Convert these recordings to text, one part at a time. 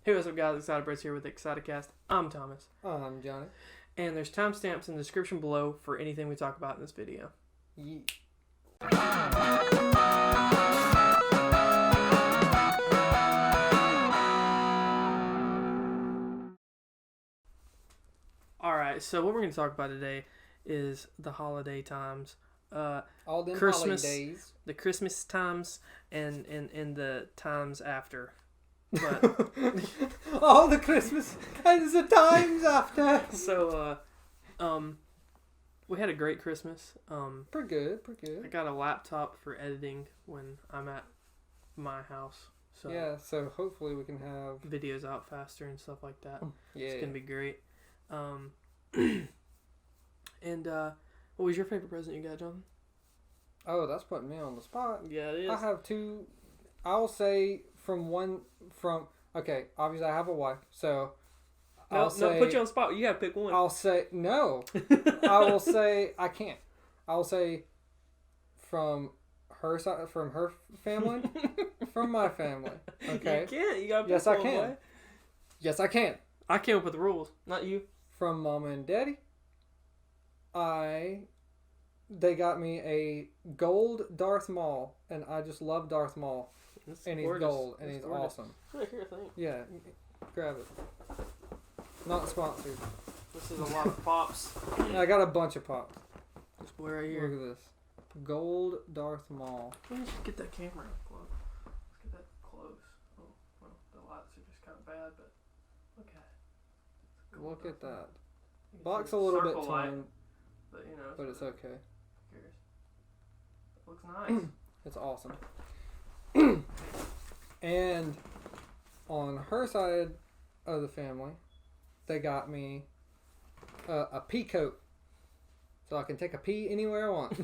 Hey, what's up, guys? ExcitaBros here with ExcitaCast. I'm Thomas. I'm Johnny. And there's timestamps in the description below for anything we talk about in this video. Yeah. Alright, so what we're going to talk about today is the holiday times. All them Christmas, holidays. the Christmas times, and the times after. But all the Christmas and the times after. So, we had a great Christmas. Pretty good. I got a laptop for editing when I'm at my house. So yeah, so hopefully we can have videos out faster and stuff like that. Yeah, it's gonna be great. And what was your favorite present you got, John? Oh, that's putting me on the spot. Yeah, it is. I have two. I'll say okay, obviously I have a wife, so No, put you on the spot. You gotta pick one. I'll say no. I will say I can't. I'll say from her side, from her family, from my family. Okay. You can't. You gotta pick yes, one. I can. Boy. Yes, I can. I came up with the rules, not you. From Mama and Daddy, they got me a gold Darth Maul, and I just love Darth Maul. And he's gold, and he's awesome. Here, thanks. Yeah, grab it. Not sponsored. This is a lot of pops. I got a bunch of pops. This boy right here. Look at this. Gold Darth Maul. Let me just get that camera up close. Let's get that close. Oh, well, the lights are just kind of bad, but look at it. Look at that. Box a little bit torn, but you know. But it's okay. It looks nice. It's awesome. And on her side of the family, they got me a pea coat, so I can take a pee anywhere I want.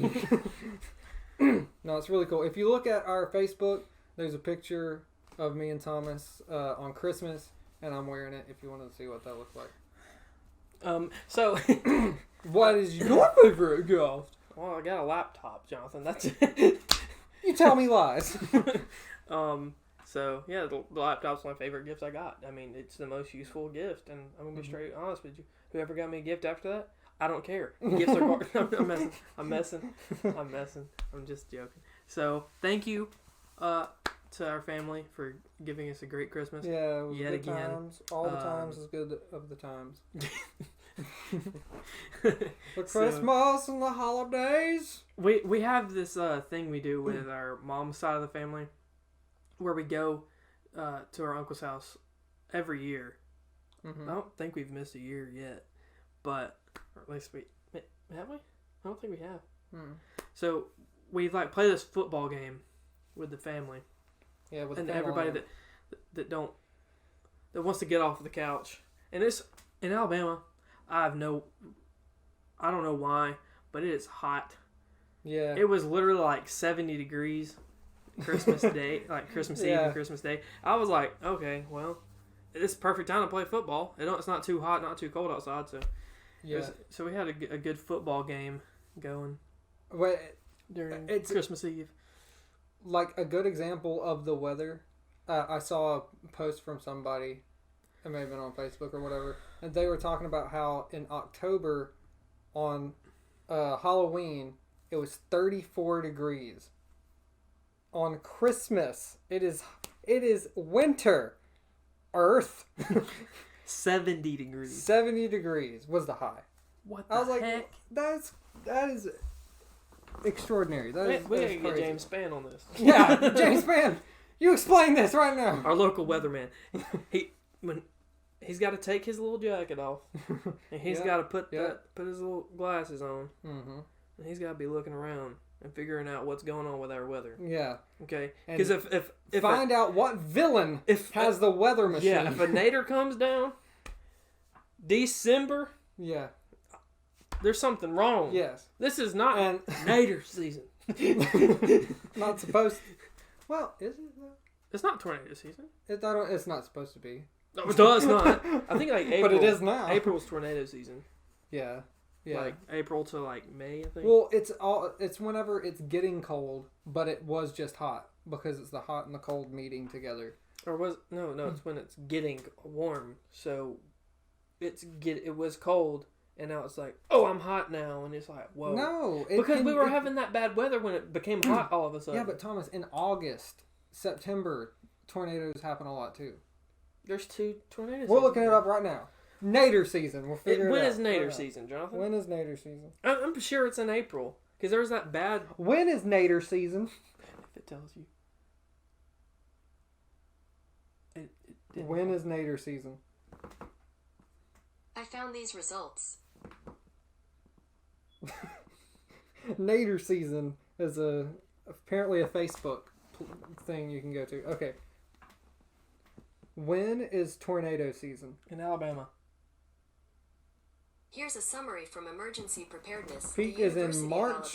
No, it's really cool. If you look at our Facebook, there's a picture of me and Thomas on Christmas, and I'm wearing it. If you want to see what that looks like. So what is your favorite gift? Well, I got a laptop, Jonathan. That's it. You tell me lies. So yeah, the laptop's my favorite gift I got. I mean, it's the most useful gift, and I'm gonna be straight honest with you. Whoever got me a gift after that, I don't care. Gifts are I'm messing. I'm just joking. So thank you, to our family for giving us a great Christmas. Yeah, it was yet good again. Times. All the times is good of the times. The Christmas and the holidays. We have this thing we do with our mom's side of the family, where we go to our uncle's house every year. Mm-hmm. I don't think we've missed a year yet, but or at least have we? I don't think we have. So we play this football game with the family. Yeah, with and the family. everybody that wants to get off the couch. And it's in Alabama. I don't know why, but it is hot. Yeah. It was literally like 70 degrees Christmas Day, like Christmas Eve and Christmas Day. I was like, okay, well, it's perfect time to play football. It's not too hot, not too cold outside, so so we had a good football game going during Christmas Eve. Like a good example of the weather. I saw a post from somebody. It may have been on Facebook or whatever. And they were talking about how in October on Halloween, it was 34 degrees. On Christmas, it is winter. Earth. 70 degrees. 70 degrees was the high. What the heck? I was like, that is extraordinary. We gotta get James Spann on this. Yeah, James Spann. You explain this right now. Our local weatherman. He's got to take his little jacket off, and he's got to put his little glasses on, and he's got to be looking around and figuring out what's going on with our weather. Yeah. Okay. Because if find out what villain has the weather machine. Yeah. If a nader comes down, December. Yeah. There's something wrong. Yes. This is not nader season. Not supposed to. Well, is it though? It's not tornado season. It's not supposed to be. No, it's not. I think like April. But it is now. April's tornado season. Yeah. Yeah. Like April to like May, I think. Well, it's whenever it's getting cold, but it was just hot because it's the hot and the cold meeting together. Or it's when it's getting warm. So it was cold, and now it's like, oh, I'm hot now, and it's like, whoa. No, because we were having that bad weather when it became hot all of a sudden. Yeah, but Thomas, in August, September, tornadoes happen a lot too. There's 2 tornadoes. We're looking it up right now. Nader season. We'll figure it out. When is Nader season, Jonathan? When is Nader season? I'm sure it's in April. Because there was that bad... When is Nader season? If it tells you. When is Nader season? I found these results. Nader season is apparently a Facebook thing you can go to. Okay. When is tornado season? In Alabama. Here's a summary from Emergency Preparedness. Peak is in March.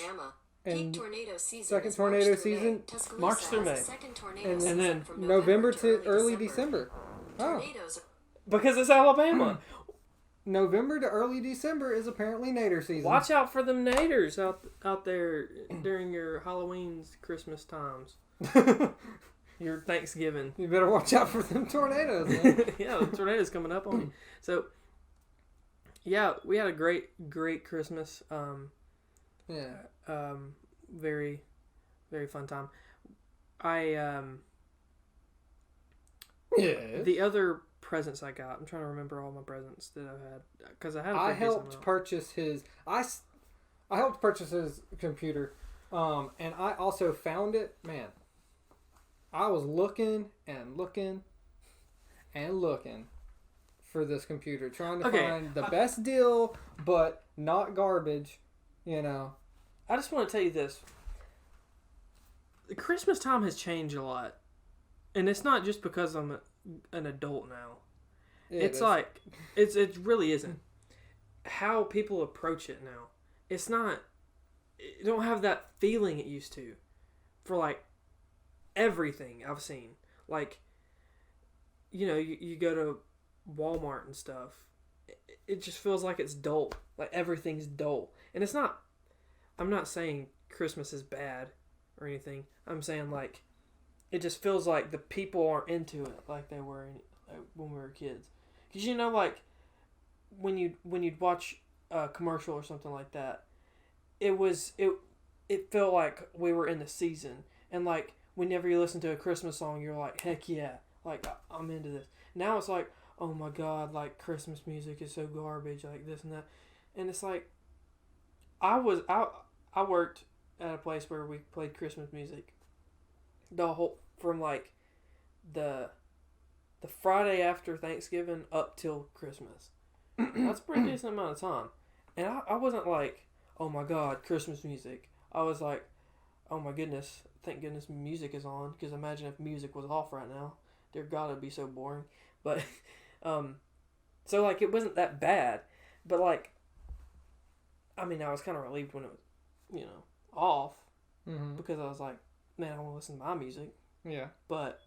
Peak tornado season. Second tornado season. March through May. And then November to early December. Oh. Because it's Alabama. November to early December is apparently Nader season. Watch out for them Naders out there during your Halloween's Christmas times. Your Thanksgiving. You better watch out for them tornadoes, man. Yeah, the tornado's coming up on you. So, yeah, we had a great Christmas. Very, very fun time. The other presents I got, I'm trying to remember all my presents that I've had, because I helped purchase his computer, and I also found it. Man, I was looking for this computer, trying to find the best deal, but not garbage. You know, I just want to tell you this: the Christmas time has changed a lot, and it's not just because I'm an adult now. It really isn't how people approach it now. It's not. You don't have that feeling it used to, for like everything I've seen. Like, you know, you go to Walmart and stuff. It just feels like it's dull. Like everything's dull, and it's not. I'm not saying Christmas is bad or anything. I'm saying like it just feels like the people aren't into it like they were when we were kids. Because, you know, like when you'd watch a commercial or something like that, it felt like we were in the season. And like whenever you listen to a Christmas song, you're like, heck yeah, like I'm into this. Now it's like, oh my God, like Christmas music is so garbage, like this and that. And it's like I worked at a place where we played Christmas music from like the Friday after Thanksgiving up till Christmas. That's a pretty decent amount of time. And I wasn't like, oh my God, Christmas music. I was like, oh my goodness, thank goodness music is on. Because imagine if music was off right now. Dear God, it'd be so boring. But, so like it wasn't that bad. But like, I mean, I was kind of relieved when it was, you know, off. Mm-hmm. Because I was like, man, I want to listen to my music. Yeah. But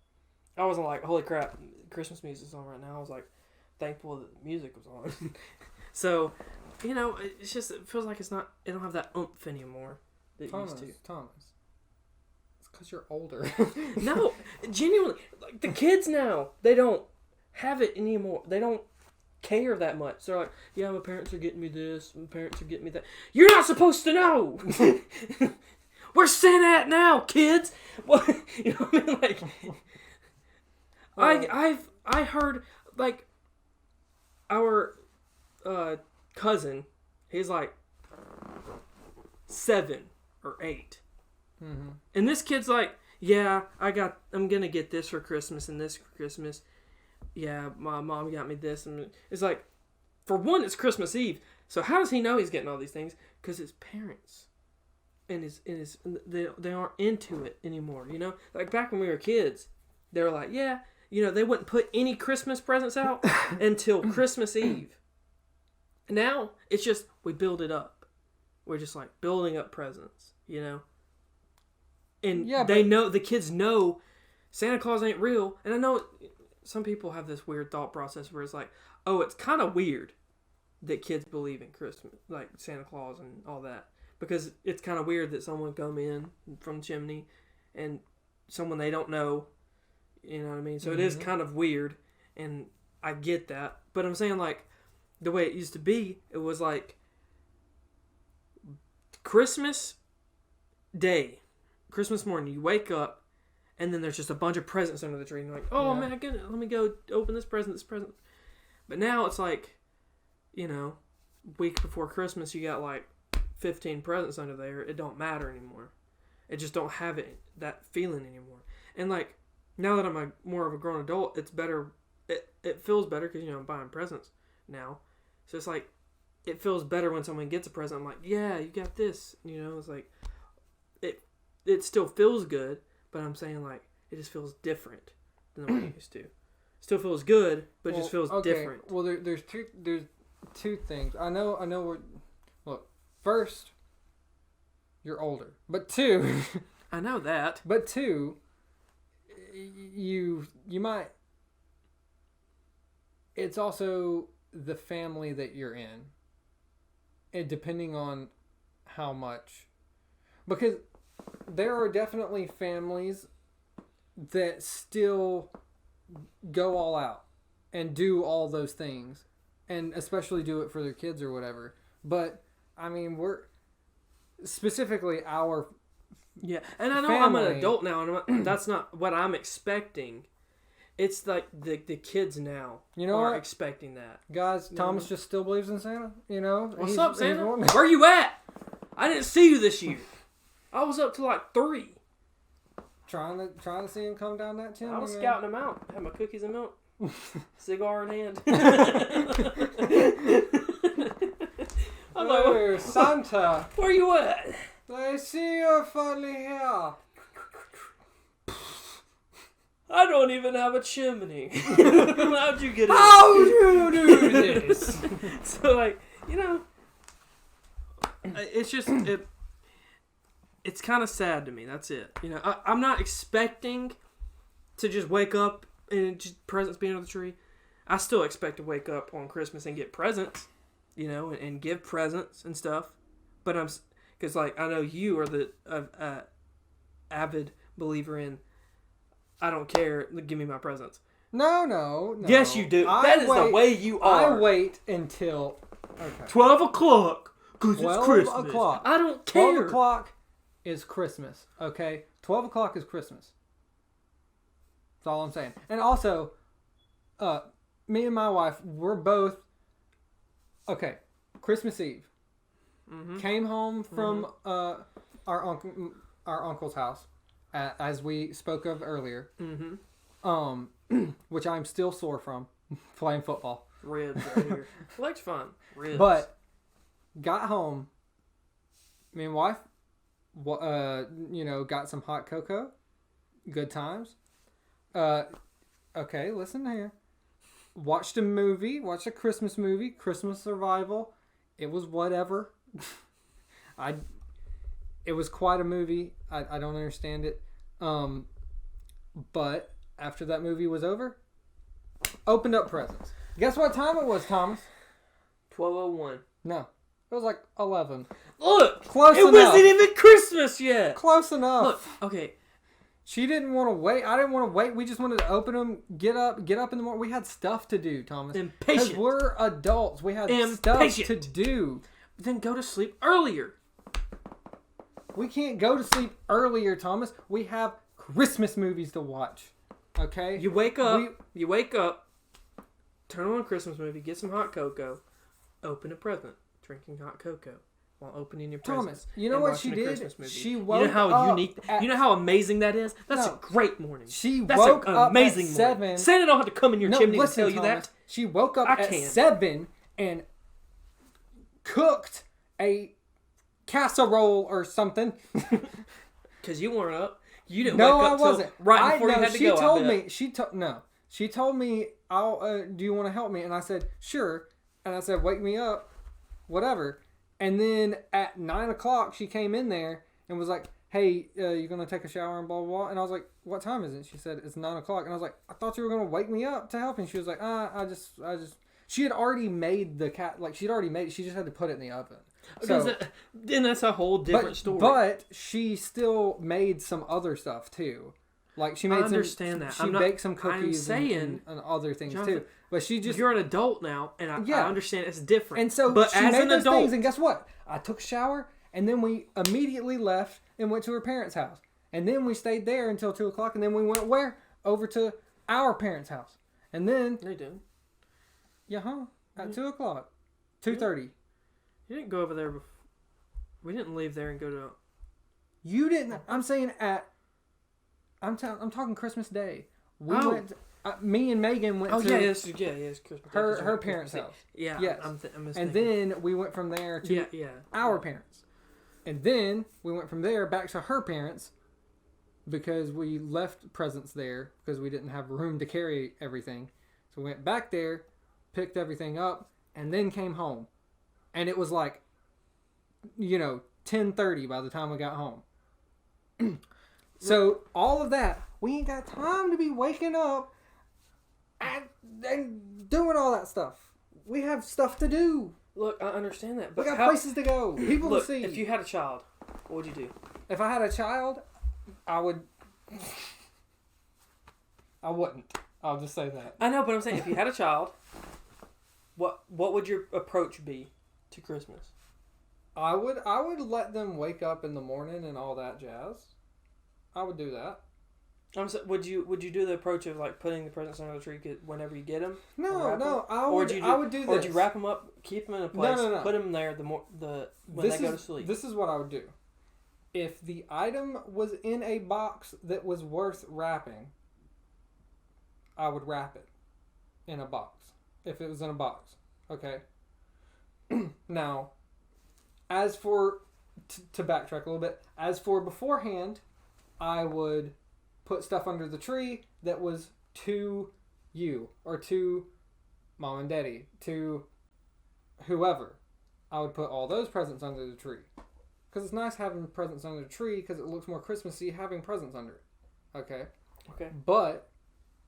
I wasn't like, holy crap, Christmas music's on right now. I was like, thankful that the music was on. So, you know, it feels like it don't have that oomph anymore that it used to. Thomas. It's because you're older. No, genuinely. Like, the kids now, they don't have it anymore. They don't care that much. They're like, yeah, my parents are getting me this, my parents are getting me that. You're not supposed to know! Where's Santa at now, kids? What? You know what I mean? Like, I heard, like, our cousin, he's like 7 or 8. Mm-hmm. And this kid's like, yeah, I'm gonna get this for Christmas and this for Christmas. Yeah, my mom got me this. And it's like, for one, it's Christmas Eve. So how does he know he's getting all these things? Because his parents they aren't into it anymore, you know? Like back when we were kids, they were like, yeah, you know, they wouldn't put any Christmas presents out until Christmas Eve. Now, it's just, we build it up. We're just like building up presents, you know? And the kids know Santa Claus ain't real. And I know some people have this weird thought process where it's like, oh, it's kind of weird that kids believe in Christmas, like Santa Claus and all that. Because it's kind of weird that someone come in from the chimney and someone they don't know, You know what I mean? So it is kind of weird, and I get that. But I'm saying, like, the way it used to be, it was like Christmas Day, Christmas morning, you wake up, and then there's just a bunch of presents under the tree, and you're like, oh man, let me go open this present. But now it's like, week before Christmas, you got like 15 presents under there. It don't matter anymore. It just don't have that feeling anymore. And like, now that I'm more of a grown adult, it's better. It feels better because, I'm buying presents now. So it's like, it feels better when someone gets a present. I'm like, yeah, you got this. It's like, it still feels good, but I'm saying, like, it just feels different than the way it used to. Still feels good, but it just feels different. Well, there's two things. I know look, first, you're older. But two, I know that. But two, you might, it's also the family that you're in. And depending on how much, because there are definitely families that still go all out and do all those things, and especially do it for their kids or whatever. But I mean, we're specifically our and I know family. I'm an adult now, and that's not what I'm expecting. It's like the kids now are expecting that. Guys, Thomas just still believes in Santa. What's up, Santa? Where you at? I didn't see you this year. I was up to like 3. Trying to see him come down that chimney. I was scouting him out. Had my cookies and milk. Cigar in hand. I'm like, Santa. Where you at? I see you're finally here. I don't even have a chimney. How'd you get it? How do you do this? So, like, it's just, it's kind of sad to me. That's it. I'm not expecting to just wake up and just presents being under the tree. I still expect to wake up on Christmas and get presents, and give presents and stuff. But because, like, I know you are the avid believer in, I don't care, give me my presents. No. Yes, you do. That is the way you are. I wait until 12 o'clock, because it's Christmas. 12 o'clock. I don't care. 12 o'clock is Christmas, okay? 12 o'clock is Christmas. That's all I'm saying. And also, me and my wife, we're both, Christmas Eve. Mm-hmm. Came home from our uncle's house, as we spoke of earlier, which I'm still sore from, playing football. Ribs right here. Leg's fun. Ribs. But, got home, me and wife, got some hot cocoa, good times. Listen here. Watched a Christmas movie, Christmas Survival. It was whatever. It was quite a movie. I don't understand it. But after that movie was over, opened up presents. Guess what time it was, Thomas? 12:01. No. It was like 11. Look! Close enough. It wasn't even Christmas yet! Close enough. Look, okay. She didn't want to wait. I didn't want to wait. We just wanted to open them, get up in the morning. We had stuff to do, Thomas. Impatient. Because we're adults. We had stuff to do. Then go to sleep earlier. We can't go to sleep earlier, Thomas. We have Christmas movies to watch. Okay? You wake up, turn on a Christmas movie, get some hot cocoa, open a present, drinking hot cocoa while opening your presents. Thomas, you know what she did? She woke up. You know how unique, you know how amazing that is? That's a great morning. That's woke an amazing up at 7. Morning. Santa don't have to come in your chimney and tell you that. She woke up at 7 and cooked a casserole or something. Because you weren't up. You didn't wake up till right before you had to go. She told me, do you want to help me? And I said, sure. And I said, wake me up, whatever. And then at 9 o'clock, she came in there and was like, hey, you going to take a shower and blah, blah, blah. And I was like, what time is it? She said, it's 9 o'clock. And I was like, I thought you were going to wake me up to help. And she was like, I just, she had already made the cat, like she'd already made it. She just had to put it in the oven. So, then that's a whole different story. But she still made some other stuff too. Like she I made understand that. She baked some cookies and other things Jonathan, too. But she just you're an adult now, and I understand it's different. And so but she as made an those adult, things, and guess what? I took a shower, and then we immediately left and went to her parents' house, and then we stayed there until 2:00, and then we went where? Over to our parents' house, and then they do. At 2:00, 2:30. You didn't go over there. We didn't leave there and go to. You didn't. I'm saying I'm talking Christmas Day. We went. Me and Megan went to. Yes, Christmas. Her parents' house. Yeah. Yes. I'm and then we went from there to our parents, and then we went from there back to her parents, because we left presents there because we didn't have room to carry everything. So we went back there, picked everything up, and then came home, and it was like, 10:30 by the time we got home. So all of that, we ain't got time to be waking up and doing all that stuff. We have stuff to do. Look, I understand that, but we got places to go, people to see. If you had a child, what would you do? If I had a child, I wouldn't. I'll just say that. I know, but I'm saying if you had a child, what would your approach be to Christmas? I would let them wake up in the morning and all that jazz. I would do that. Would you do the approach of like putting the presents under the tree whenever you get them? No. I would do this. Or would you wrap them up, keep them in a place, No. put them there when they go to sleep? This is what I would do. If the item was in a box that was worth wrapping, I would wrap it in a box. If it was in a box, okay. Now, as for to backtrack a little bit, as for beforehand, I would put stuff under the tree that was to you or to mom and daddy, to whoever. I would put all those presents under the tree. Because it's nice having presents under the tree because it looks more Christmassy having presents under it. Okay? Okay. But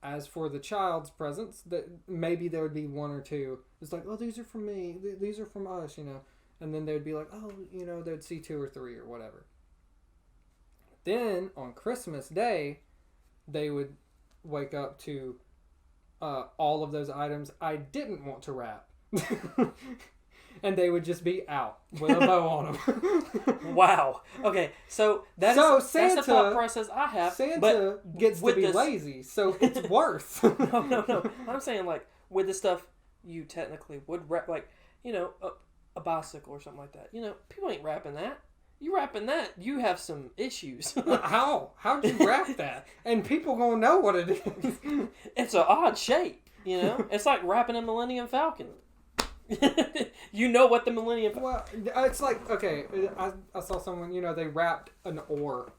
as for the child's presents, that maybe there would be one or two. It's like, oh, these are from me. These are from us, And then they would be like, oh, they'd see 2 or 3 or whatever. Then on Christmas Day, they would wake up to all of those items I didn't want to wrap. And they would just be out with a bow on them. Wow. Okay, so that's the thought process I have. Santa gets to be lazy, so it's worse. No. I'm saying, like, with the stuff you technically would wrap, like, a bicycle or something like that. People ain't wrapping that. You wrapping that, you have some issues. How? How'd you wrap that? And people gonna know what it is. It's an odd shape, It's like wrapping a Millennium Falcon. You know what the Millennium Falcon... Well, it's like, okay, I saw someone, they wrapped an oar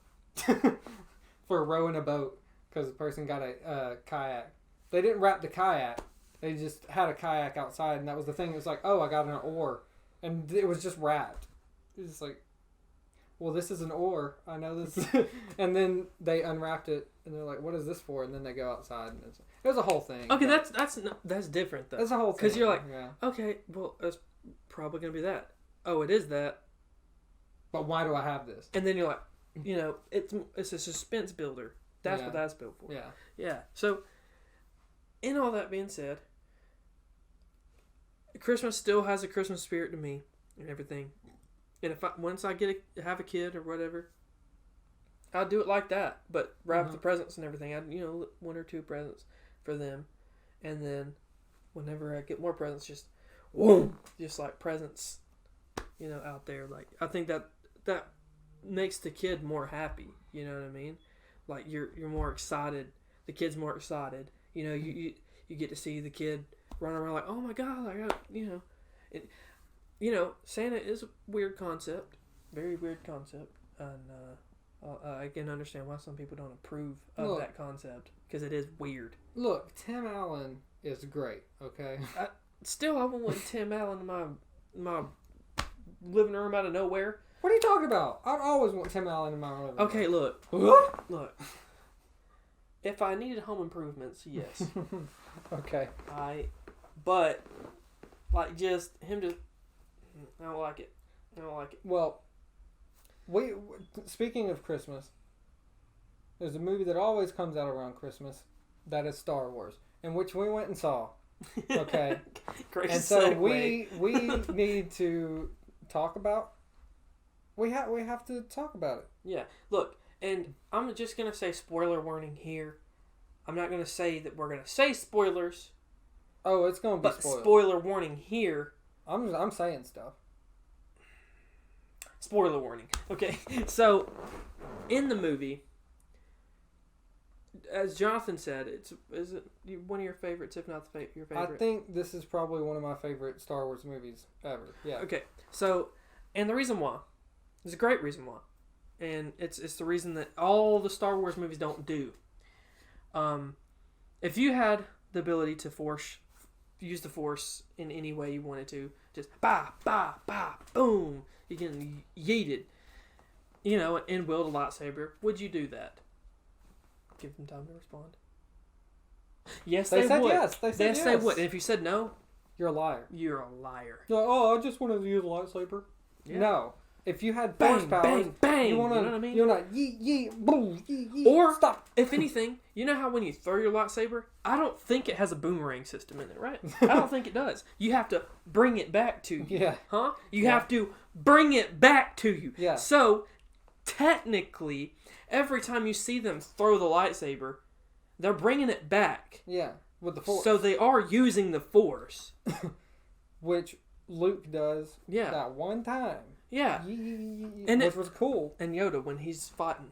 for rowing a boat because the person got a kayak. They didn't wrap the kayak. They just had a kayak outside, and that was the thing. It was like, oh, I got an oar. And it was just wrapped. It was just like... Well, this is an oar. I know this. And then they unwrapped it, and they're like, "What is this for?" And then they go outside, and it was a whole thing. Okay, that's different though. That's a whole thing. Because you're like, okay, well, it's probably gonna be that. Oh, it is that. But why do I have this? And then you're like, it's a suspense builder. That's what that's built for. Yeah. So, in all that being said, Christmas still has a Christmas spirit to me and everything. And once I have a kid or whatever, I'll do it like that. But wrap the presents and everything. I'd 1 or 2 presents for them, and then whenever I get more presents, just like presents, out there. Like I think that makes the kid more happy. You know what I mean? Like you're more excited. The kid's more excited. You get to see the kid run around like, oh my god, I got it. Santa is a weird concept, very weird concept, and I can understand why some people don't approve of that concept because it is weird. Look, Tim Allen is great. Okay. I wouldn't want Tim Allen in my living room out of nowhere. What are you talking about? I'd always want Tim Allen in my living room. Okay, look. If I needed home improvements, yes. Okay. But like just him to. I don't like it. Well, speaking of Christmas, there's a movie that always comes out around Christmas. That is Star Wars, in which we went and saw. Okay. Great and so segue. we need to talk about. We have to talk about it. Yeah. Look, and I'm just gonna say spoiler warning here. I'm not gonna say that we're gonna say spoilers. Oh, it's gonna be but spoiled. Spoiler warning here. I'm saying stuff. Spoiler warning. Okay. So, in the movie, as Jonathan said, is it one of your favorites, if not your favorite? I think this is probably one of my favorite Star Wars movies ever. Yeah. Okay. So, and the reason why, there's a great reason why, and it's the reason that all the Star Wars movies don't do. If you had the ability to use the Force in any way you wanted to, just bah, bah, bah, boom, you can yeet it, and wield a lightsaber, would you do that? Give them time to respond. Yes, they said would. yes. They said yes, yes. they would. And if you said no, you're a liar. you're a liar. Like, oh, I just wanted to use a lightsaber. Yeah. No. If you had Bang, force powers, bang, bang. you want to, You know what I mean? You're not yeet, yeet, boom, yeet, yeet. Or, stop. if anything, you know how when you throw your lightsaber, I don't think it has a boomerang system in it, right? I don't think it does. You have to bring it back to you. Yeah. Huh? You have to bring it back to you. Yeah. So, technically, every time you see them throw the lightsaber, they're bringing it back. Yeah, with the Force. So they are using the Force. Which Luke does Yeah. that one time. Yeah. And which was cool. And Yoda, when he's fighting,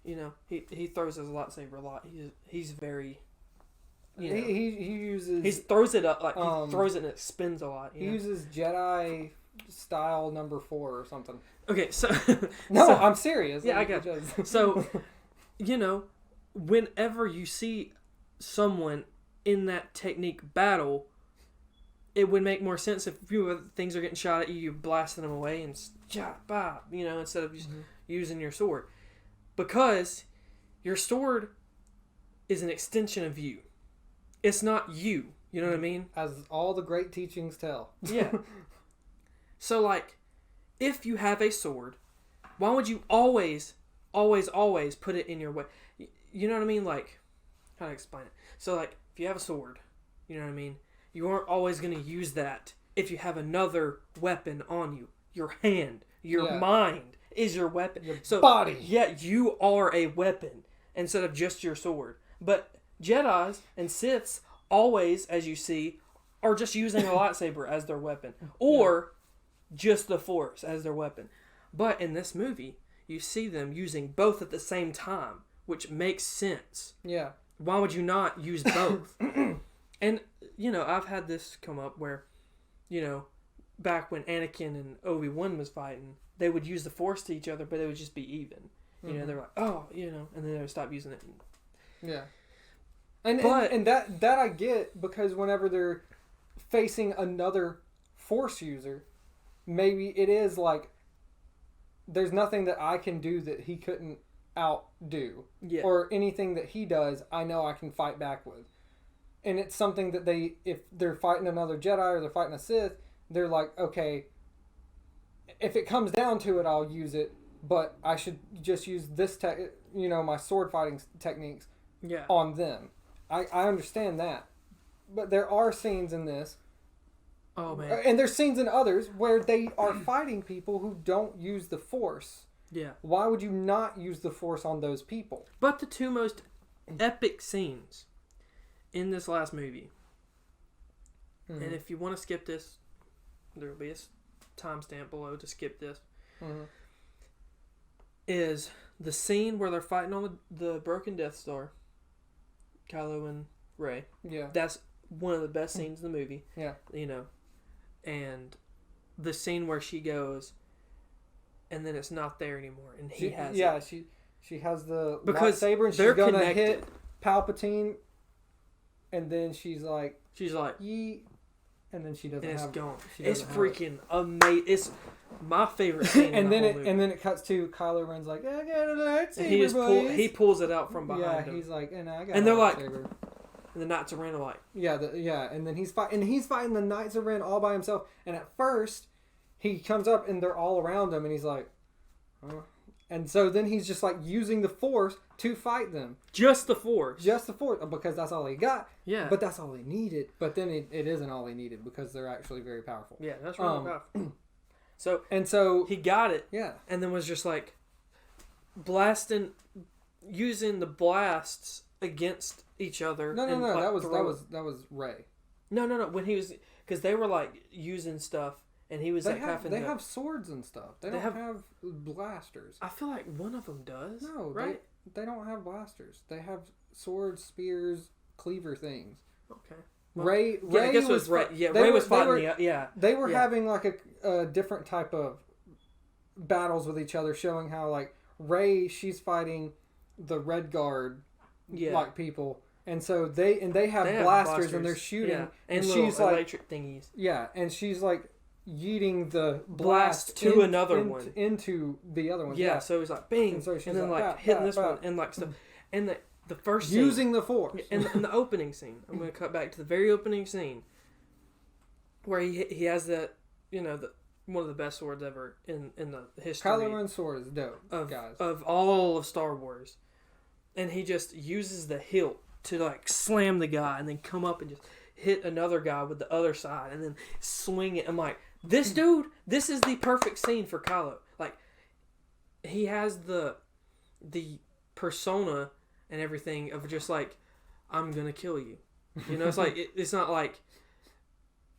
he throws his lightsaber a lot. He's very, He uses... he throws it up, like, he throws it and it spins a lot. He uses Jedi style number 4 or something. Okay, so... No, so, I'm serious. Yeah, I got you. So, whenever you see someone in that technique battle, it would make more sense if things are getting shot at you, you're blasting them away and instead of just using your sword. Because your sword is an extension of you. It's not you. You know what I mean? As all the great teachings tell. Yeah. So, like, if you have a sword, why would you always put it in your way? You know what I mean? Like, how to explain it? So, like, if you have a sword, you know what I mean? You aren't always going to use that if you have another weapon on you. Your hand, your mind is your weapon. Your body. Yeah, you are a weapon instead of just your sword. But Jedis and Siths always, as you see, are just using a lightsaber as their weapon. Or just the Force as their weapon. But in this movie, you see them using both at the same time, which makes sense. Yeah. Why would you not use both? And, I've had this come up where, back when Anakin and Obi-Wan was fighting, they would use the Force to each other, but they would just be even. They're like, oh, and then they would stop using it. Yeah. And that I get, because whenever they're facing another Force user, maybe it is like, there's nothing that I can do that he couldn't outdo. Yeah. Or anything that he does, I know I can fight back with. And it's something that if they're fighting another Jedi or they're fighting a Sith, they're like, okay, if it comes down to it, I'll use it, but I should just use this, my sword fighting techniques on them. I understand that. But there are scenes in this. Oh, man. And there's scenes in others where they are fighting people who don't use the Force. Yeah. Why would you not use the Force on those people? But the two most epic scenes in this last movie, and if you want to skip this, there will be a timestamp below to skip this, is the scene where they're fighting on the broken Death Star, Kylo and Rey. Yeah. That's one of the best scenes in the movie. Yeah. And the scene where she goes, and then it's not there anymore, and he has it. She has the because lightsaber, and she's gonna hit Palpatine, and then she's like, yeet, and then she doesn't and have it's gone. She It's doesn't have it. freaking amazing. It's my favorite scene. And then movie. and then it cuts to Kylo Ren's like, I got a lightsaber, And he just boys." pulls it out from behind him. He's like, and I got. And a they're like- lightsaber. And the Knights of Ren are like, And then he's fighting the Knights of Ren all by himself. And at first, he comes up and they're all around him, and he's like, huh? And so then he's just like using the Force to fight them. Just the Force. Just the Force, because that's all he got. Yeah. But that's all he needed. But then it isn't all he needed because they're actually very powerful. Yeah, that's really powerful. So he got it. Yeah. And then was just like using the blasts against each other. No. Like, that was Rey. No. When he was, because they were like using stuff, and he was They have swords and stuff. They don't have blasters. I feel like one of them does. No, right? They don't have blasters. They have swords, spears, cleaver things. Okay. Well, Rey I guess was Rey. Yeah, Rey was fighting. They were having like a different type of battles with each other, showing how like Rey, she's fighting the Red Guard, like people, and so they have blasters and they're shooting, and she's like electric thingies. Yeah, and she's like yeeting the blast to another one into the other one. Yeah, so it was like bang, and then like hitting this one and like stuff, and the first scene, using the Force. In the opening scene, I'm going to cut back to the very opening scene where he has that, one of the best swords ever in the history. Kylo Ren's sword is dope, guys. Of all of Star Wars, and he just uses the hilt to like slam the guy and then come up and just hit another guy with the other side and then swing it. I'm like, this dude, this is the perfect scene for Kylo. Like, he has the persona and everything of just like, I'm gonna kill you. It's like it's not like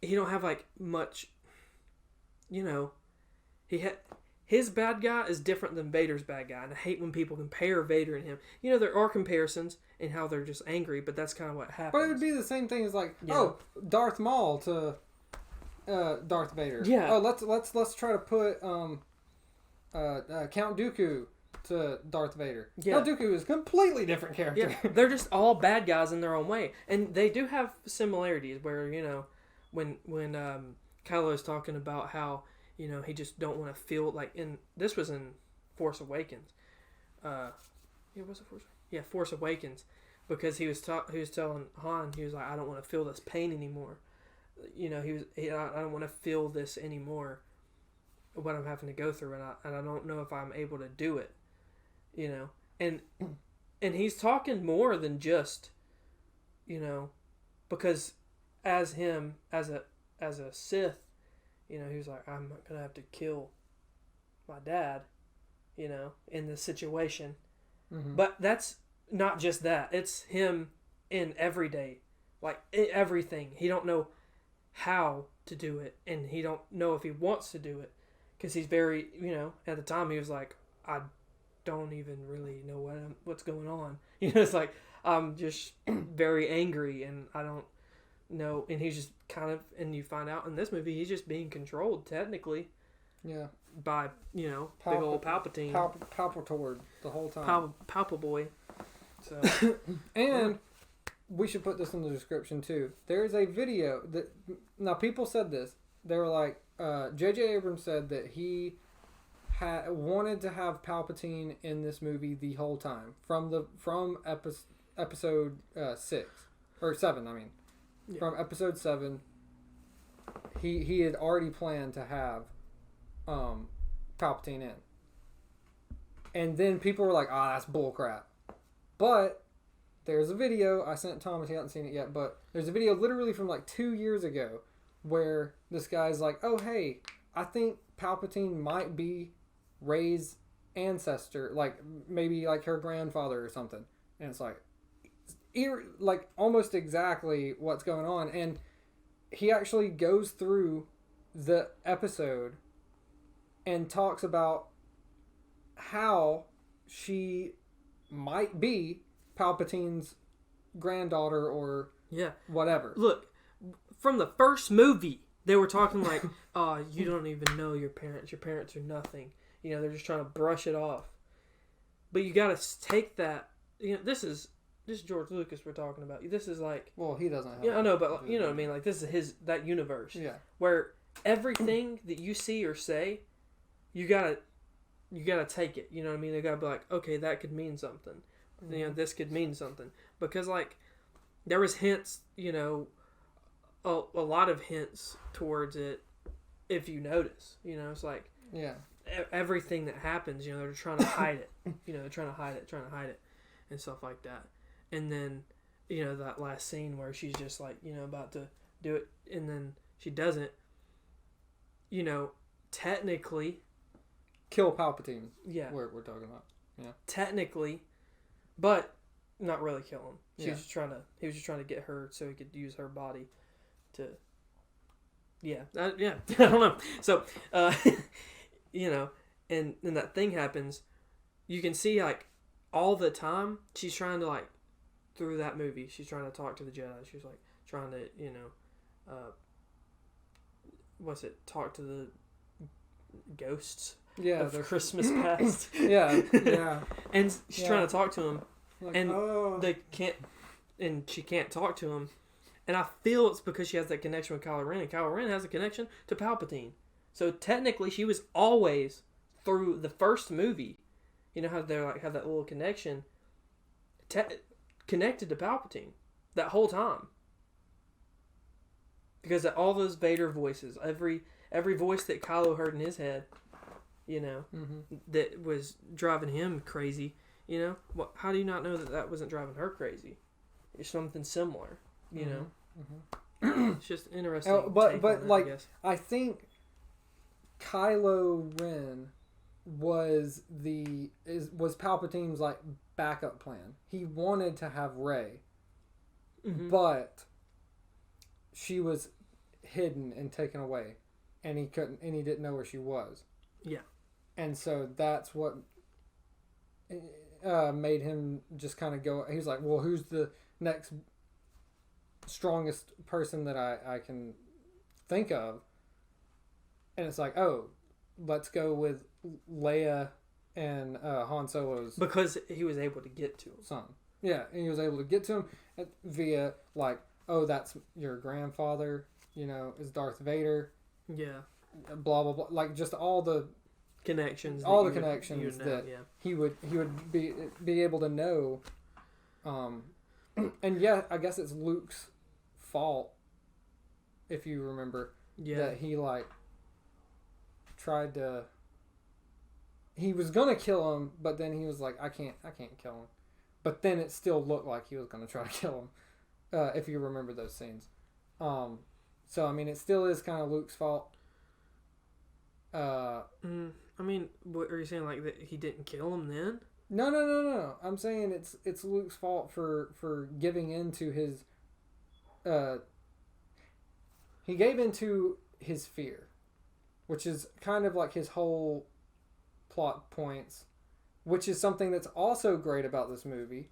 he don't have like much. His bad guy is different than Vader's bad guy, and I hate when people compare Vader and him. There are comparisons in how they're just angry, but that's kind of what happens. But it would be the same thing as like, Darth Maul to Darth Vader. Yeah. Oh, let's try to put Count Dooku to Darth Vader. Yeah. Count Dooku is a completely different character. Yeah, they're just all bad guys in their own way, and they do have similarities. Where when Kylo is talking about how he just don't want to feel like this was in Force Awakens. Was it Force? Yeah, Force Awakens, because he was telling Han, he was like, I don't want to feel this pain anymore. I don't want to feel this anymore. What I'm having to go through, and I don't know if I'm able to do it. And he's talking more than just, because as a Sith, he was like, I'm not gonna have to kill my dad, in this situation. Mm-hmm. But that's not just that. It's him in everyday, like everything. He don't know how to do it, and he don't know if he wants to do it, because he's very, at the time he was like, I don't even really know what's going on. It's like, I'm just very angry, and I don't know. And he's just kind of, and you find out in this movie, he's just being controlled technically. Yeah. By, big old Palpatine. Palpatord the whole time. Palpaboy. So. And we should put this in the description too. There's a video that, now people said this. They were like, J.J. Abrams said that he wanted to have Palpatine in this movie the whole time from episode 6 or 7. I mean, from episode 7, he had already planned to have Palpatine in, and then people were like, that's bullcrap. But there's a video I sent Thomas. He hasn't seen it yet, but there's a video literally from like 2 years ago where this guy's like, oh hey, I think Palpatine might be Rey's ancestor, like maybe like her grandfather or something. And it's like almost exactly what's going on. And he actually goes through the episode and talks about how she might be Palpatine's granddaughter or whatever. Look, from the first movie, they were talking like, oh, you don't even know your parents. Your parents are nothing. They're just trying to brush it off. But you got to take that. This is George Lucas we're talking about. This is like... Well, he doesn't have... Yeah, I know, but you know what I mean? Like, this is that universe. Yeah. Where everything that you see or say, you gotta take it. You know what I mean? They gotta be like, okay, that could mean something. Mm-hmm. This could mean something. Because, like, there was hints, a lot of hints towards it, if you notice. It's like... Yeah. Everything that happens, they're trying to hide it. They're trying to hide it. and stuff like that. And then, you know, that last scene where she's just like, you know, about to do it, and then she doesn't. You know, technically, kill Palpatine. Yeah, we're talking about. Yeah, technically, but not really kill him. He Yeah. was just trying to get her so he could use her body to. Yeah, yeah. I don't know. So, you know, and then that thing happens. You can see like all the time she's trying to like through that movie. She's trying to talk to the Jedi. She's like trying to, you know, talk to the ghosts. Yeah, of Christmas past. Yeah, yeah. And she's trying to talk to him, Like, and they can't, and she can't talk to him. And I feel it's because she has that connection with Kylo Ren, and Kylo Ren has a connection to Palpatine. So technically, she was always through the first movie. You know how they like have that little connection, connected to Palpatine that whole time. Because of all those Vader voices, every voice that Kylo heard in his head, you know, that was driving him crazy. You know, how do you not know that wasn't driving her crazy? It's something similar. You know, it's just interesting. But like, I guess. I think Kylo Ren was Palpatine's like backup plan. He wanted to have Rey, but she was hidden and taken away, and he didn't know where she was. Yeah, and so that's what made him just kind of go. He was like, "Well, who's the next strongest person that I can think of?" And it's like, oh, let's go with Leia and Han Solo's, because he was able to get to him. son. Yeah, and he was able to get to him via like, oh, that's your grandfather, you know, is Darth Vader. Yeah. Blah blah blah, like just all the connections. That he would be able to know. And yeah, I guess it's Luke's fault, if you remember, that he like tried to. He was gonna kill him, but then he was like, I can't kill him. But then it still looked like he was gonna try to kill him, if you remember those scenes. So I mean, it still is kind of Luke's fault. I mean, what are you saying? Like that he didn't kill him then? No. I'm saying it's Luke's fault for giving into his. He gave into his fear, which is kind of like his whole plot points, which is something that's also great about this movie,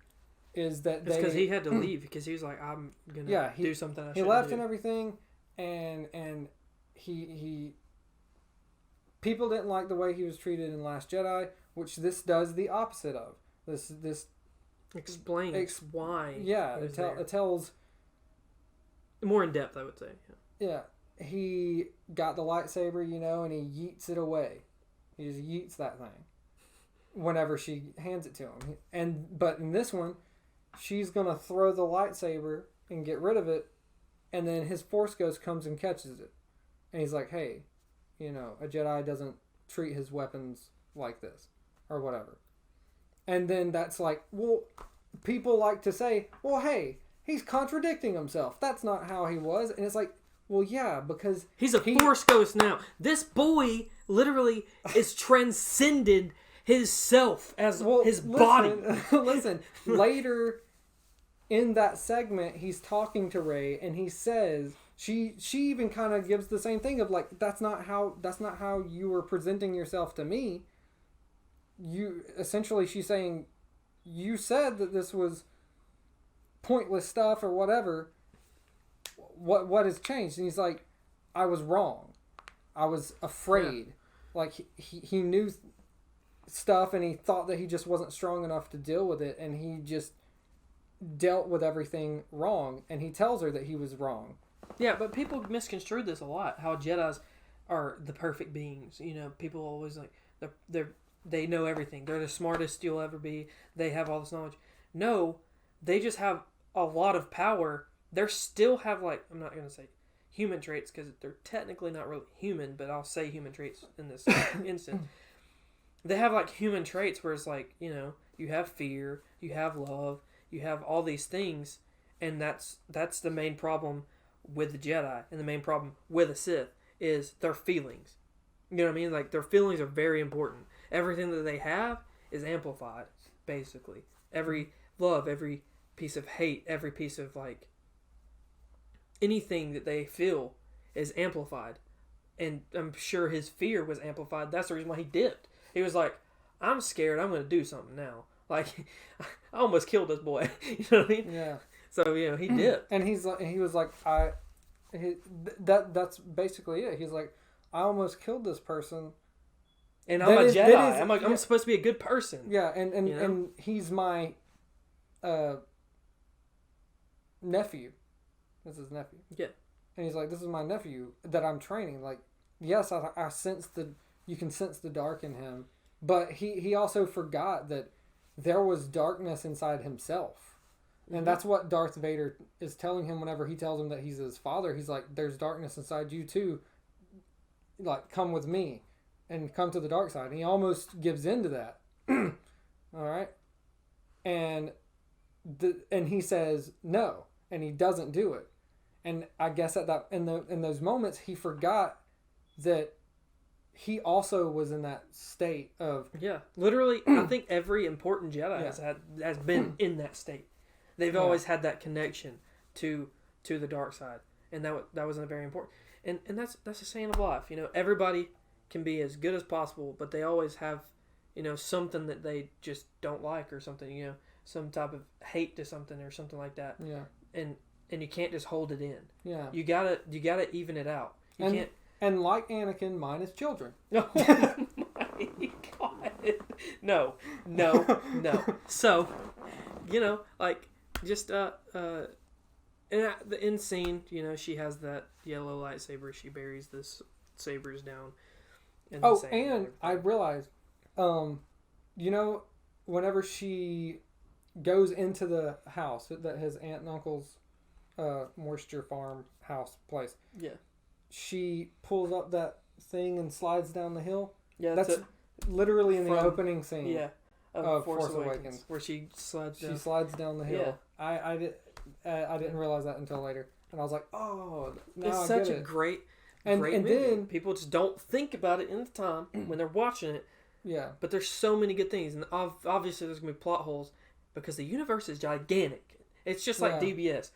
is that it's because he had to leave because he was like, I'm gonna do something. He left and everything, and he people didn't like the way he was treated in Last Jedi, which this does the opposite of. This explains why. Yeah, it tells more in depth, I would say. Yeah, he got the lightsaber, you know, and he yeets it away. He just yeets that thing whenever she hands it to him. But in this one, she's gonna throw the lightsaber and get rid of it, and then his Force Ghost comes and catches it, and he's like, "Hey, you know, a Jedi doesn't treat his weapons like this, or whatever." And then that's like, well, people like to say, well, hey, he's contradicting himself. That's not how he was. And it's like, well, yeah, because he's a Force Ghost now. This boy literally is transcended his self as his body. Listen, later in that segment, he's talking to Rey, and he says, she even kind of gives the same thing of like, that's not how you were presenting yourself to me. You essentially, she's saying, you said that this was pointless stuff or whatever. What has changed? And he's like, I was wrong. I was afraid. Yeah. Like he knew stuff, and he thought that he just wasn't strong enough to deal with it, and he just dealt with everything wrong. And he tells her that he was wrong. Yeah, but people misconstrue this a lot. How Jedis are the perfect beings. You know, people always like they know everything. They're the smartest you'll ever be. They have all this knowledge. No, they just have a lot of power. They still have, like, I'm not going to say human traits because they're technically not really human, but I'll say human traits in this instance. They have, like, human traits where it's like, you know, you have fear, you have love, you have all these things, and that's the main problem with the Jedi, and the main problem with the Sith is their feelings. You know what I mean? Like, their feelings are very important. Everything that they have is amplified, basically. Every love, every piece of hate, every piece of, like, anything that they feel is amplified. And I'm sure his fear was amplified. That's the reason why he dipped. He was like, I'm scared. I'm going to do something now. Like, I almost killed this boy. You know what I mean? Yeah. So, you know, he dipped. And he was like, that's basically it. He's like, I almost killed this person. And I'm a Jedi. I'm supposed to be a good person. Yeah, and you know? and he's my nephew. This is his nephew. Yeah. And he's like, this is my nephew that I'm training. Like, yes, I sense you can sense the dark in him. But he also forgot that there was darkness inside himself. And that's what Darth Vader is telling him whenever he tells him that he's his father. He's like, there's darkness inside you too. Like, come with me and come to the dark side. And he almost gives into that. All right? And he says no. And he doesn't do it. And I guess in those moments, he forgot that he also was in that state of... Yeah. Literally, I think every important Jedi has been in that state. They've always had that connection to the dark side. And that was very important. And that's the saying of life. You know, everybody can be as good as possible, but they always have, you know, something that they just don't like or something, you know, some type of hate to something or something like that. Yeah. And you can't just hold it in. Yeah. You gotta even it out. You can't. And like Anakin, mine is children. Oh my God. No. So, you know, like, just in the end scene, you know, she has that yellow lightsaber. She buries the sabers down. And I realized, you know, whenever she goes into the house, that his aunt and uncle's moisture farm house place. Yeah. She pulls up that thing and slides down the hill. Yeah, that's literally in the opening scene. Yeah. Of Force Awakens, where she slides down. She slides down the hill. Yeah. I didn't realize that until later, and I was like, oh, now it's I such get a it. great movie. Then people just don't think about it in the time when they're watching it. Yeah. But there's so many good things, and obviously there's gonna be plot holes because the universe is gigantic. It's just like DBS,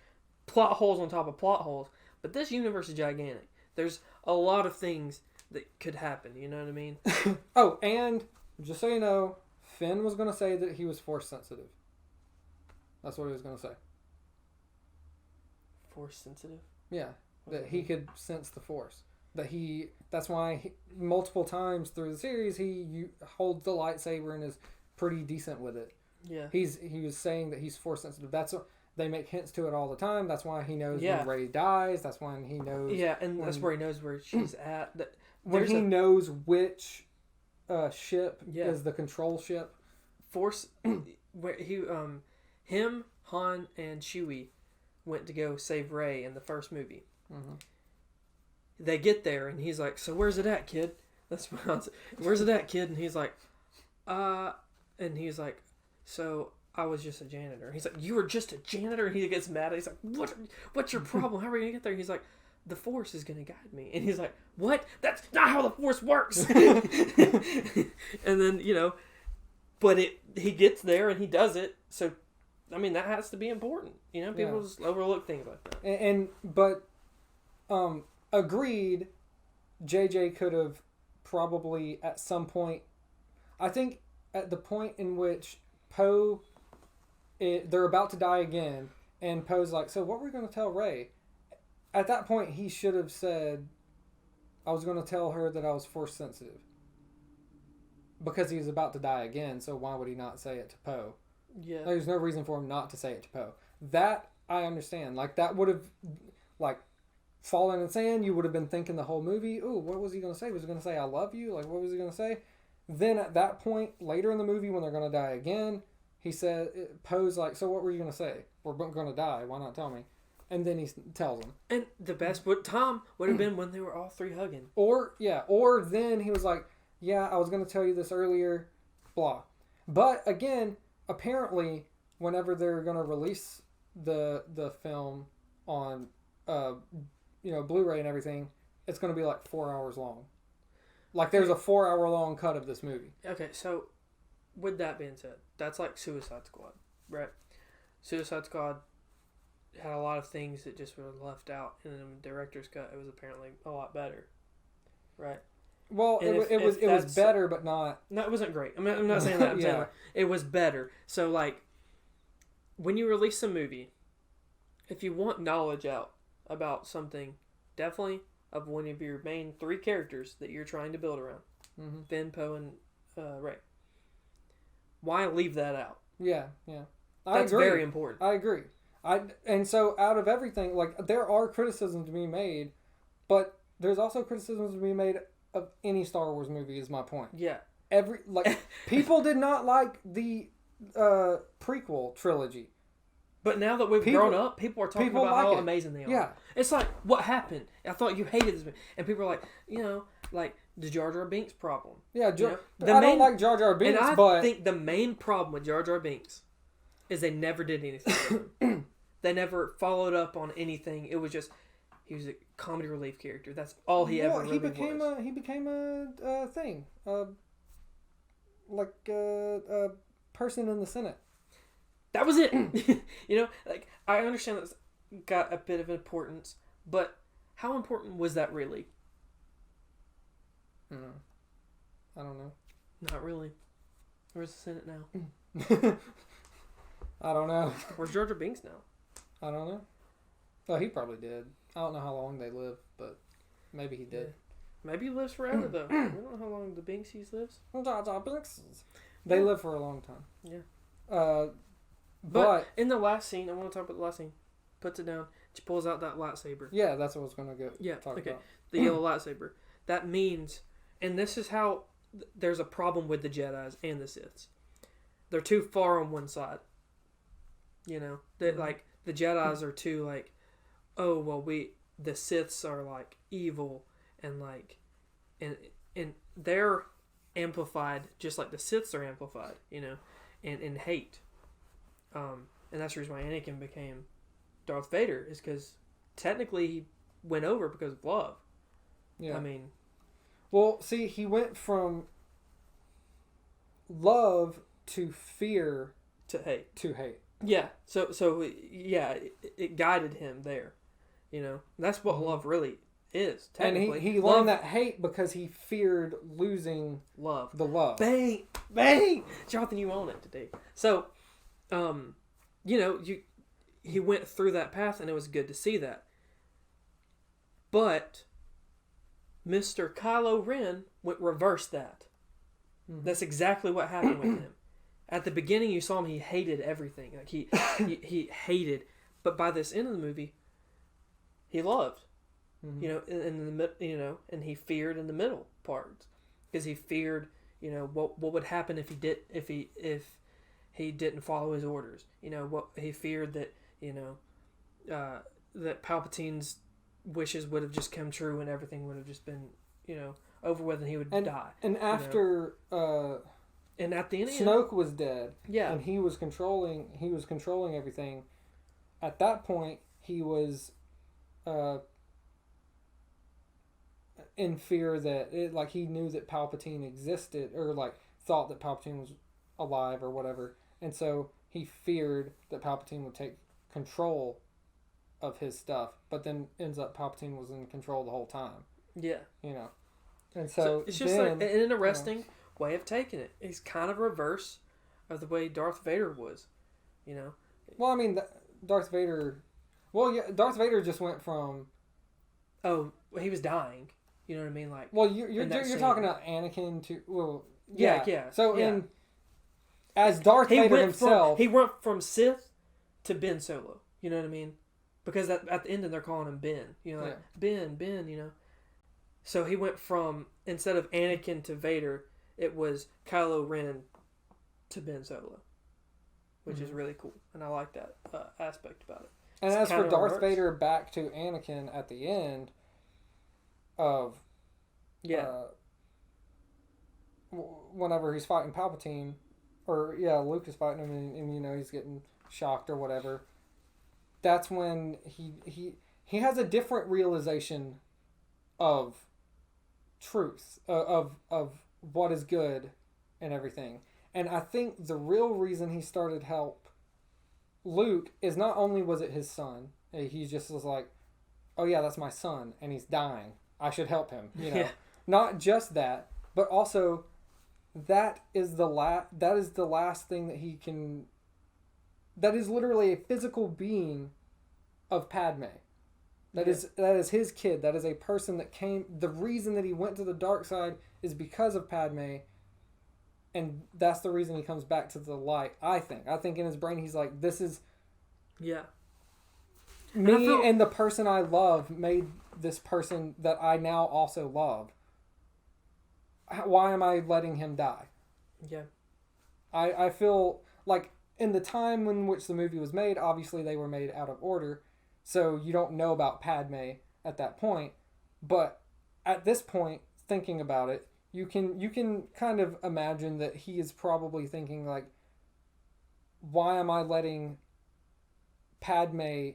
plot holes on top of plot holes. But this universe is gigantic. There's a lot of things that could happen. You know what I mean? Oh, and just so you know, Finn was going to say that he was force sensitive. That's what he was going to say. Force sensitive? Yeah. That he could sense the force. That's why multiple times through the series, he holds the lightsaber and is pretty decent with it. Yeah. He was saying that he's force sensitive. They make hints to it all the time. That's why he knows when Rey dies. That's when he knows. Yeah, and that's where he knows where she's at. When he knows which ship is the control ship. Force, where him, Han, and Chewie went to go save Rey in the first movie. Mm-hmm. They get there, and he's like, "So where's it at, kid?" That's what where's it at, kid? And he's like, and he's like, "So I was just a janitor." He's like, "You were just a janitor?" And he gets mad. He's like, What's your problem? How are we gonna get there?" He's like, "The Force is gonna guide me." And he's like, "What? That's not how the Force works." And then, you know, but he gets there and he does it. So, I mean, that has to be important. You know, people just overlook things like that. But agreed, JJ could have probably at some point, I think at the point in which Poe, they're about to die again, and Poe's like, "So what were we going to tell Rey?" At that point, he should have said, "I was going to tell her that I was force sensitive." Because he was about to die again, so why would he not say it to Poe? Yeah. There's no reason for him not to say it to Poe. That, I understand. Like, that would have, like, fallen in sand. You would have been thinking the whole movie, "Ooh, what was he going to say? Was he going to say, 'I love you'? Like, what was he going to say?" Then at that point, later in the movie, when they're going to die again, he said, Poe's like, "So what were you going to say? We're going to die. Why not tell me?" And then he tells him. And the best time would have been when they were all three hugging. Or then he was like, "Yeah, I was going to tell you this earlier, blah." But again, apparently, whenever they're going to release the film on, Blu-ray and everything, it's going to be like 4 hours long. Like, there's a 4 hour long cut of this movie. Okay, so with that being said, that's like Suicide Squad, right? Suicide Squad had a lot of things that just were left out, and in the director's cut, it was apparently a lot better, right? Well, it was better, but not. No, it wasn't great. I'm not saying that. I'm saying it was better. So, like, when you release a movie, if you want knowledge out about something, definitely of one of your main 3 characters that you're trying to build around, Finn, Poe, and Rey. Why leave that out? Yeah. That's very important. I agree. And so out of everything, like, there are criticisms to be made, but there's also criticisms to be made of any Star Wars movie, is my point. Yeah. People did not like the prequel trilogy. But now that we've grown up, people are talking about how amazing they are. Yeah. It's like, what happened? I thought you hated this movie. And people are like, the Jar Jar Binks problem. Yeah, I don't like Jar Jar Binks, but... I think the main problem with Jar Jar Binks is they never did anything with him. They never followed up on anything. It was just, he was a comedy relief character. That's all he ever really was. He became a thing. Like a person in the Senate. That was it. Like, I understand that's got a bit of importance, but how important was that really? I don't know. Not really. Where's the Senate now? I don't know. Where's Jar Jar Binks now? I don't know. Oh, he probably did. I don't know how long they live, but maybe he did. Yeah. Maybe he lives forever, though. We don't know how long the Binksies lives. Jar Jar Binks. They live for a long time. Yeah. But in the last scene, I want to talk about the last scene. Puts it down. She pulls out that lightsaber. Yeah, that's what I was going to talk about. The yellow lightsaber. That means, and this is how there's a problem with the Jedis and the Siths. They're too far on one side. Like, the Jedis are too, like, oh, well, the Siths are, like, evil, and, like, and they're amplified just like the Siths are amplified, and hate. And that's the reason why Anakin became Darth Vader, is because technically he went over because of love. Yeah. I mean... Well, see, he went from love to fear to hate. Yeah. So yeah, it guided him there. That's what love really is, technically. And he learned that hate because he feared losing love. The love. Bang! Bang! Jonathan, you own it today. So... he went through that path, and it was good to see that. But Mr. Kylo Ren reversed that. Mm-hmm. That's exactly what happened with him. At the beginning, you saw him; he hated everything. Like he hated. But by this end of the movie, he loved. Mm-hmm. And he feared in the middle parts, because he feared, what would happen if he didn't follow his orders. What he feared that, that Palpatine's wishes would have just come true and everything would have just been, over with, and he would die. And after and at the end, Snoke was dead. Yeah. And he was controlling everything. At that point, he was in fear that he knew that Palpatine existed, or like thought that Palpatine was alive or whatever. And so he feared that Palpatine would take control of his stuff, but then ends up Palpatine was in control the whole time. Yeah. And so it's just like an interesting way of taking it. It's kind of reverse of the way Darth Vader was, Well, I mean, Darth Vader... Well, yeah, Darth Vader just went from... Oh, he was dying. You know what I mean? Like, well, you're talking about Anakin to... Well, yeah. So as Darth Vader himself... He went from Sith to Ben Solo. You know what I mean? Because at the end, they're calling him Ben. Ben, So he went from, instead of Anakin to Vader, it was Kylo Ren to Ben Solo. Which is really cool. And I like that aspect about it. And as for Darth Vader back to Anakin at the end of... whenever he's fighting Palpatine, Luke is fighting him, and he's getting shocked or whatever. That's when he has a different realization of truth, of what is good and everything. And I think the real reason he started help Luke is not only was it his son, he just was like, oh yeah, that's my son, and he's dying. I should help him. Yeah. Not just that, but also that is the last thing that he can. That is literally a physical being of Padme. That is his kid. That is a person that came. The reason that he went to the dark side is because of Padme. And that's the reason he comes back to the light, I think. I think in his brain he's like, this is... Yeah. Me and the person I love made this person that I now also love. Why am I letting him die? Yeah. I feel like in the time in which the movie was made, obviously they were made out of order. So you don't know about Padme at that point. But at this point, thinking about it, you can kind of imagine that he is probably thinking like, why am I letting Padme,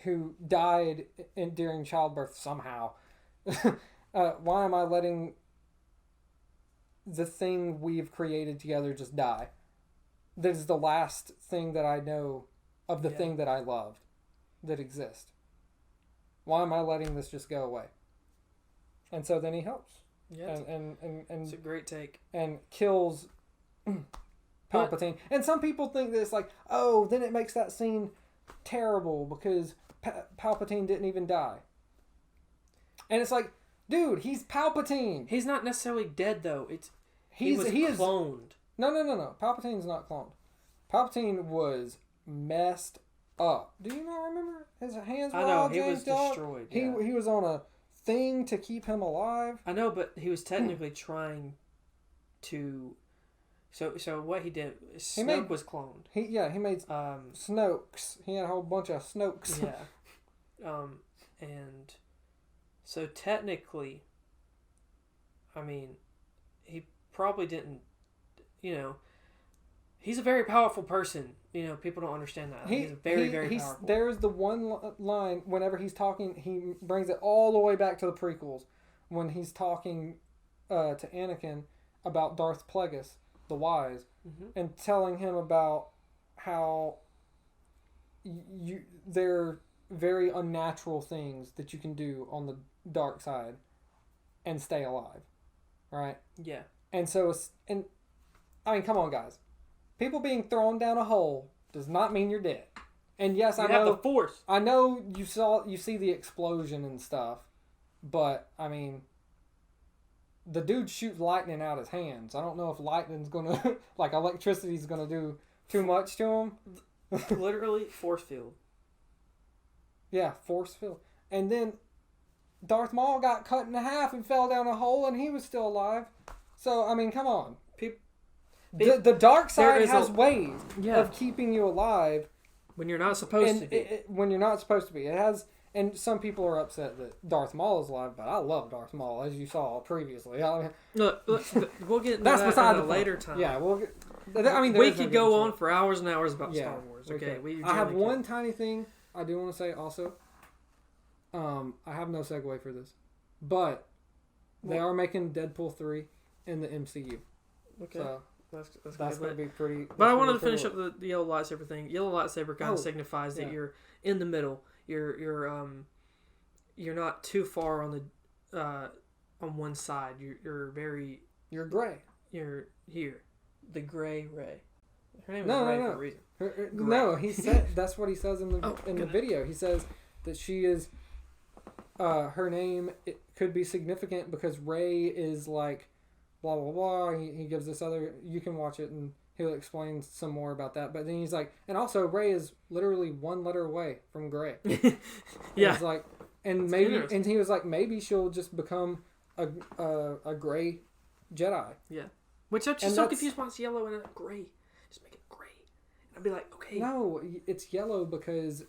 who died during childbirth somehow, why am I letting the thing we've created together just die? This is the last thing that I know of the thing that I loved that exists. Why am I letting this just go away? And so then he helps. Yeah. And it's a great take. And kills Palpatine. And some people think that it's like, oh, then it makes that scene terrible because Palpatine didn't even die. And it's like, dude, he's Palpatine. He's not necessarily dead though. He was cloned. No. Palpatine's not cloned. Palpatine was messed up. Do you not remember? His hands were all janked up. Destroyed. Yeah. He was on a thing to keep him alive. I know, but he was technically trying to. So what he did? Snoke was cloned. He made Snokes. He had a whole bunch of Snokes. Yeah. And so technically, I mean, he probably didn't. He's a very powerful person. People don't understand that. He's very powerful. There's the one line whenever he's talking, he brings it all the way back to the prequels when he's talking to Anakin about Darth Plagueis, the Wise, and telling him about how they're very unnatural things that you can do on the dark side and stay alive, right? Yeah. And so I mean, come on, guys. People being thrown down a hole does not mean you're dead. And yes, I know have the Force. I know you see the explosion and stuff, but I mean, the dude shoots lightning out his hands. I don't know if lightning's gonna like electricity's gonna do too much to him. Literally force field. Yeah, force field. And then Darth Maul got cut in half and fell down a hole, and he was still alive. So I mean, come on. The dark side has ways of keeping you alive when you're not supposed to be. When you're not supposed to be. It has, and some people are upset that Darth Maul is alive, but I love Darth Maul, as you saw previously. Look, we'll get into that at a later time. Yeah, we could go on for hours and hours about Star Wars. Okay, I have one tiny thing I do want to say also. I have no segue for this, but they are making Deadpool 3 in the MCU. Okay. So, that's going to be pretty... But I wanted to finish up the yellow lightsaber thing. Yellow lightsaber kind of signifies that you're in the middle. You're not too far on one side. You're gray. You're here. The gray Ray. Her name is Ray for a reason. No, he said that's what he says in the video. He says that she is her name could be significant because Ray is like blah blah blah. He gives this other. You can watch it and he'll explain some more about that. But then he's like, and also Ray is literally one letter away from gray. Yeah. He's like, and he was like, maybe she'll just become a gray Jedi. Yeah. Which I'm just so confused why it's yellow and not gray. Just make it gray. And I'd be like, okay. No, it's yellow because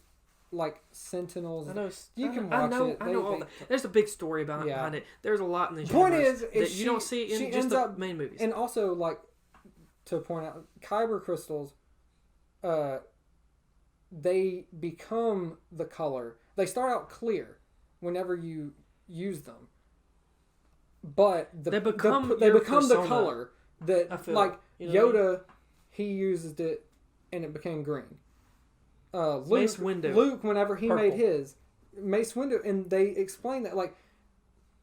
like Sentinels. I know. You can watch it. I know all that. There's a big story behind it. There's a lot in this point universe is that you don't see in just the main movies. And also, like, to point out, kyber crystals, they become the color. They start out clear whenever you use them, but they become the color that, like, Yoda, he used it and it became green. Mace Windu. Luke, whenever he Purple. made his Mace Windu, and they explained that, like,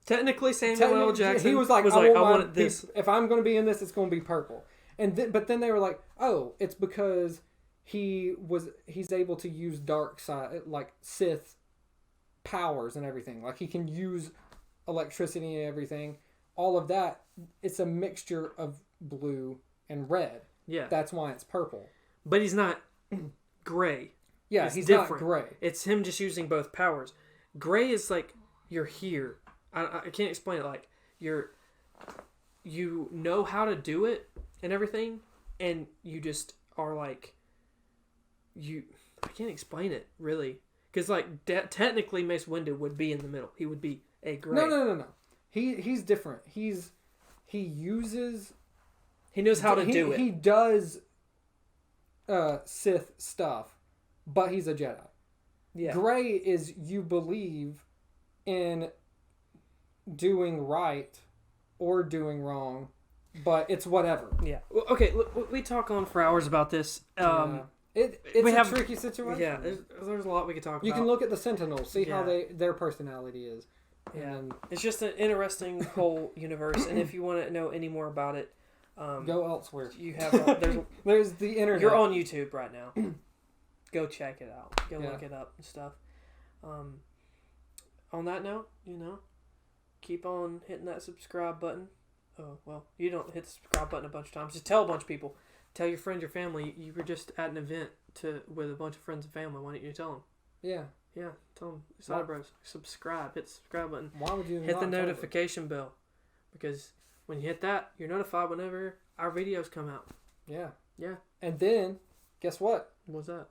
technically Samuel L. Jackson he was like, I wanted this. If I'm going to be in this, it's going to be purple. But then they were like, oh, it's because he's able to use dark side, like Sith powers and everything. Like, he can use electricity and everything. All of that, it's a mixture of blue and red. Yeah. That's why it's purple. But he's not gray. Yeah, he's different. Not gray. It's him just using both powers. Gray is like, you're here. I can't explain it. Like, you know how to do it and everything, and you just are like, I can't explain it, really. Because, like, technically Mace Windu would be in the middle. He would be a gray. No. He's different. He uses... He knows how to do it. He does Sith stuff, but he's a Jedi. Yeah. Gray is, you believe in doing right or doing wrong, but it's whatever. Yeah. Well, okay, look, we talk on for hours about this. It's a tricky situation. Yeah, there's a lot we could talk about. You can look at the Sentinels, see how their personality is. Yeah. It's just an interesting whole universe, and if you want to know any more about it, go elsewhere. You have there's the internet. You're on YouTube right now. Go check it out. Go look it up and stuff. On that note, keep on hitting that subscribe button. Oh, well, you don't hit the subscribe button a bunch of times. Just tell a bunch of people. Tell your friends, your family. You were just at an event with a bunch of friends and family. Why don't you tell them? Yeah. Yeah, tell them. ExcitaBros. Subscribe. Hit the subscribe button. Why would you hit the notification bell? Because when you hit that, you're notified whenever our videos come out. Yeah. Yeah. And then, guess what? What's that?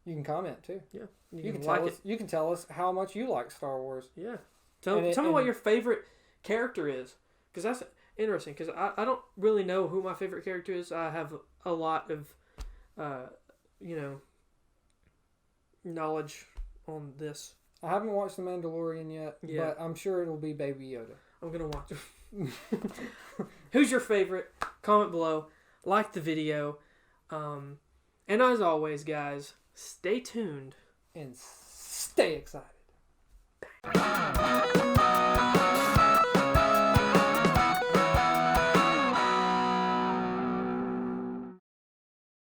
You can comment too. Yeah. You can tell us. You can tell us how much you like Star Wars. Yeah. Tell me what your favorite character is, because that's interesting. Because I don't really know who my favorite character is. I have a lot of, knowledge on this. I haven't watched The Mandalorian yet, but I'm sure it'll be Baby Yoda. I'm gonna watch it. Who's your favorite? Comment below. Like the video. And as always, guys, stay tuned and stay excited.